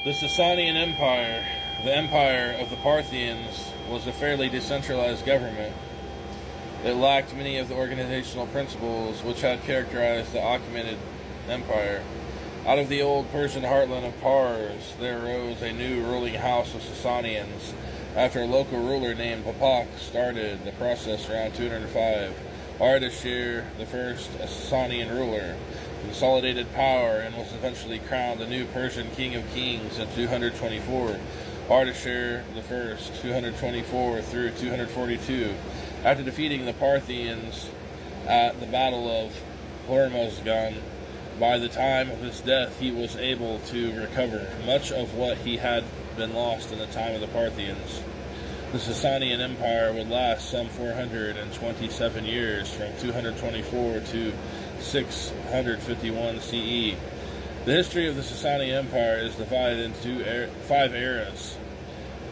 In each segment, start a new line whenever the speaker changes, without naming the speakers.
The Sasanian Empire, the empire of the Parthians, was a fairly decentralized government. It lacked many of the organizational principles which had characterized the Achaemenid Empire. Out of the old Persian heartland of Pars, there arose a new ruling house of Sasanians, after a local ruler named Papak started the process around 205. Ardashir I, a Sasanian ruler, consolidated power and was eventually crowned the new Persian king of kings in 224. Ardashir I, 224 through 242. After defeating the Parthians at the Battle of Hormozgan, by the time of his death he was able to recover much of what he had been lost in the time of the Parthians. The Sasanian Empire would last some 427 years, from 224 to 651 CE. The history of the Sasanian Empire is divided into 5 eras: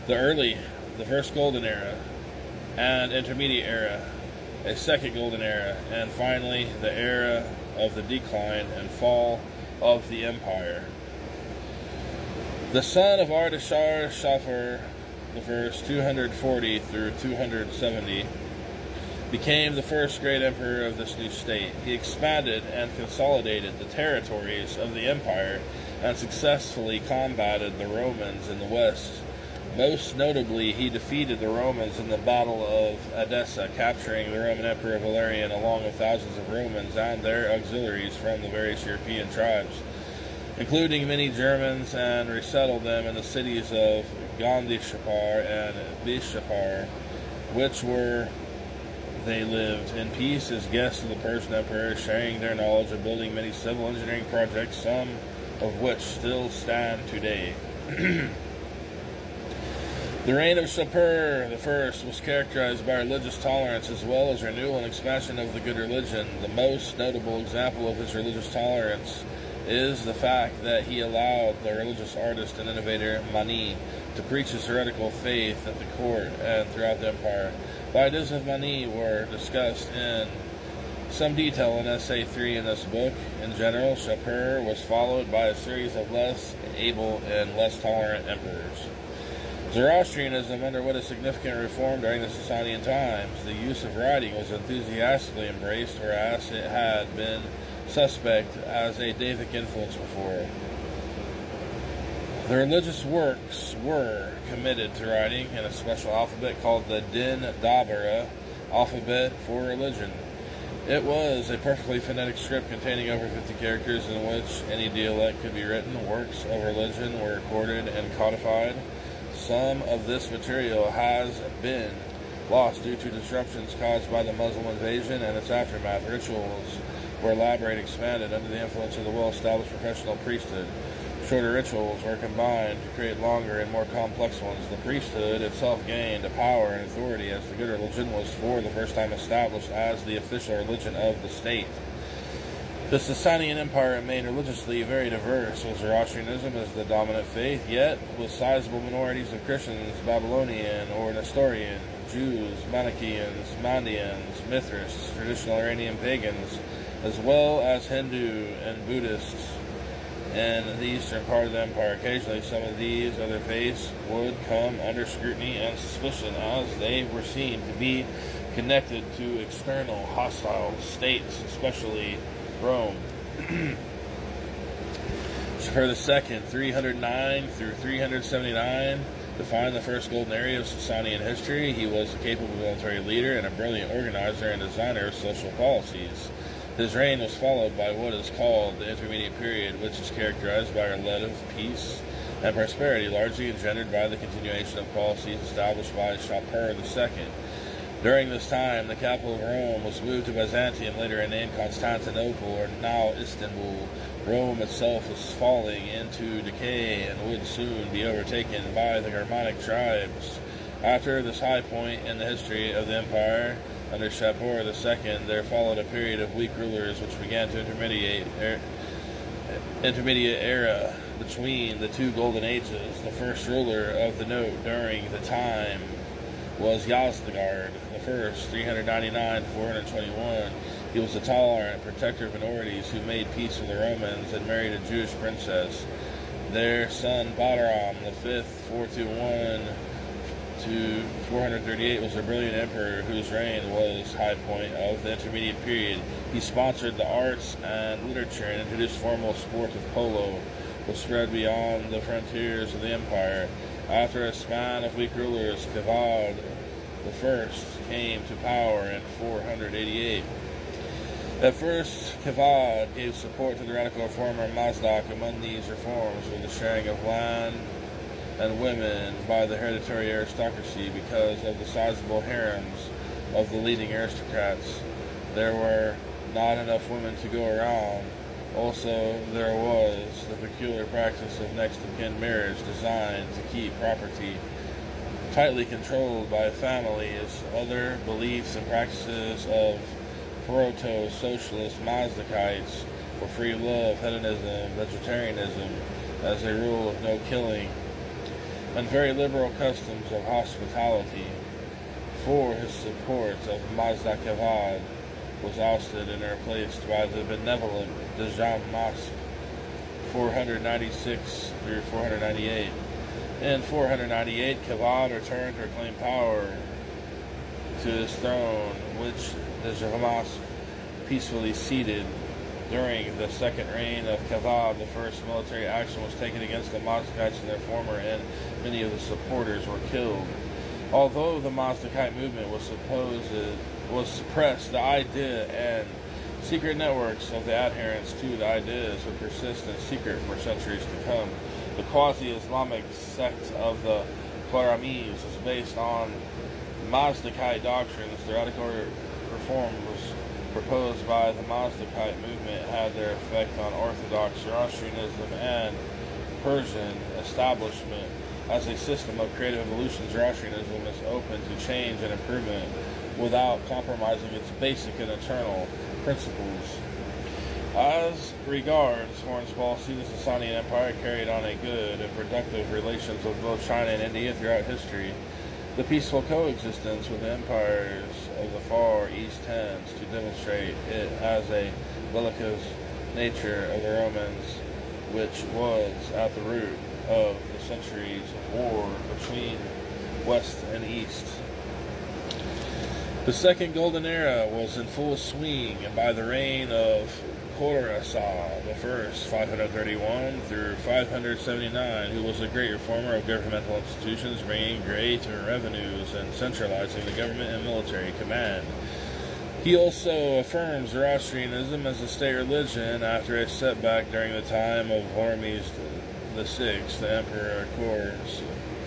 the first golden era, and intermediate era, a second golden era, and finally the era of the decline and fall of the empire. The son of Ardashir Shapur I, 240 through 270, became the first great emperor of this new state. He expanded and consolidated the territories of the empire and successfully combated the Romans in the west. Most notably, he defeated the Romans in the Battle of Edessa, capturing the Roman Emperor Valerian along with thousands of Romans and their auxiliaries from the various European tribes, including many Germans, and resettled them in the cities of Gondishapur and Bishapur, which were they lived in peace as guests of the Persian Emperor, sharing their knowledge of building many civil engineering projects, some of which still stand today. The reign of Shapur I was characterized by religious tolerance as well as renewal and expansion of the good religion. The most notable example of his religious tolerance is the fact that he allowed the religious artist and innovator Mani to preach his heretical faith at the court and throughout the empire. The ideas of Mani were discussed in some detail in Essay 3 in this book. In general, Shapur was followed by a series of less able and less tolerant emperors. Zoroastrianism underwent a significant reform during the Sasanian times. The use of writing was enthusiastically embraced, whereas it had been suspect as a Davidic influence before. The religious works were committed to writing in a special alphabet called the Din Dabara, alphabet for religion. It was a perfectly phonetic script containing over 50 characters in which any dialect could be written. Works of religion were recorded and codified. Some of this material has been lost due to disruptions caused by the Muslim invasion and its aftermath. Rituals were elaborated and expanded under the influence of the well-established professional priesthood. Shorter rituals were combined to create longer and more complex ones. The priesthood itself gained a power and authority as the good religion was for the first time established as the official religion of the state. The Sasanian Empire remained religiously very diverse, with Zoroastrianism as the dominant faith, yet with sizable minorities of Christians, Babylonian or Nestorian, Jews, Manichaeans, Mandeans, Mithrists, traditional Iranian pagans, as well as Hindu and Buddhists in the eastern part of the empire. Occasionally, some of these other faiths would come under scrutiny and suspicion, as they were seen to be connected to external hostile states, especially Rome. Shapur II, 309 through 379, defined the first golden area of Sasanian history. He was a capable military leader and a brilliant organizer and designer of social policies. His reign was followed by what is called the intermediate period, which is characterized by a relative peace and prosperity, largely engendered by the continuation of policies established by Shapur II. During this time, the capital of Rome was moved to Byzantium, later renamed Constantinople, or now Istanbul. Rome itself was falling into decay and would soon be overtaken by the Germanic tribes. After this high point in the history of the empire, under Shapur II, there followed a period of weak rulers which began to intermediate era between the two golden ages. The first ruler of the note during the time was Yazdegerd I, 399 to 421. He was a tolerant protector of minorities who made peace with the Romans and married a Jewish princess. Their son Balaram V, 421 to 438, was a brilliant emperor whose reign was high point of the intermediate period. He sponsored the arts and literature and introduced formal sport of polo, which spread beyond the frontiers of the empire. After a span of weak rulers, Kevad I came to power in 488. At first, Kevad gave support to the radical reformer Mazdak. Among these reforms were the sharing of land and women by the hereditary aristocracy. Because of the sizable harems of the leading aristocrats, there were not enough women to go around. Also, there was the peculiar practice of next-of-kin marriage designed to keep property tightly controlled by families. Other beliefs and practices of proto-socialist Mazdakites were free love, hedonism, vegetarianism, as a rule of no killing, and very liberal customs of hospitality. For his support of Mazda Kevad was ousted and replaced by the benevolent Dejamask, 496 through 498. In 498, Kevad returned to reclaim power to his throne, which Dejamask peacefully ceded. During the second reign of Kevad, the first military action was taken against the Mazdakites and their former, and many of the supporters were killed. Although the Mazdakite movement was suppressed, the idea and secret networks of the adherents to the ideas would persist in secret for centuries to come. The quasi-Islamic sect of the Qaramis is based on Mazdakite doctrines. The radical reforms proposed by the Mazdakite movement had their effect on Orthodox Zoroastrianism and Persian establishment. As a system of creative evolution, Zoroastrianism is open to change and improvement without compromising its basic and eternal principles. As regards foreign policy, the Sasanian Empire carried on a good and productive relations with both China and India throughout history. The peaceful coexistence with the empires of the Far East tends to demonstrate it as a bellicose nature of the Romans, which was at the root of the centuries of war between West and East. The Second Golden Era was in full swing by the reign of Khorassan I, 531 through 579, who was a great reformer of governmental institutions, bringing greater revenues and centralizing the government and military command. He also affirmed Zoroastrianism as a state religion after a setback during the time of Hormizd VI, the Emperor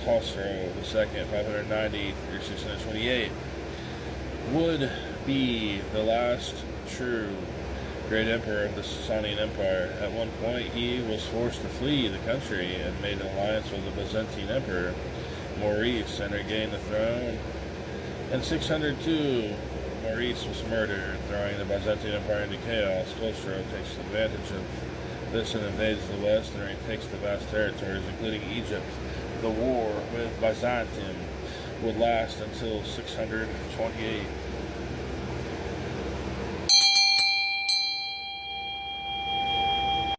Khosrow II, 590 through 628, would be the last true great emperor of the Sasanian Empire. At one point, he was forced to flee the country and made an alliance with the Byzantine Emperor Maurice and regained the throne. In 602, Maurice was murdered, throwing the Byzantine Empire into chaos. Khosrow takes advantage of this and invades the west and retakes the vast territories, including Egypt. The war with Byzantium would last until 628.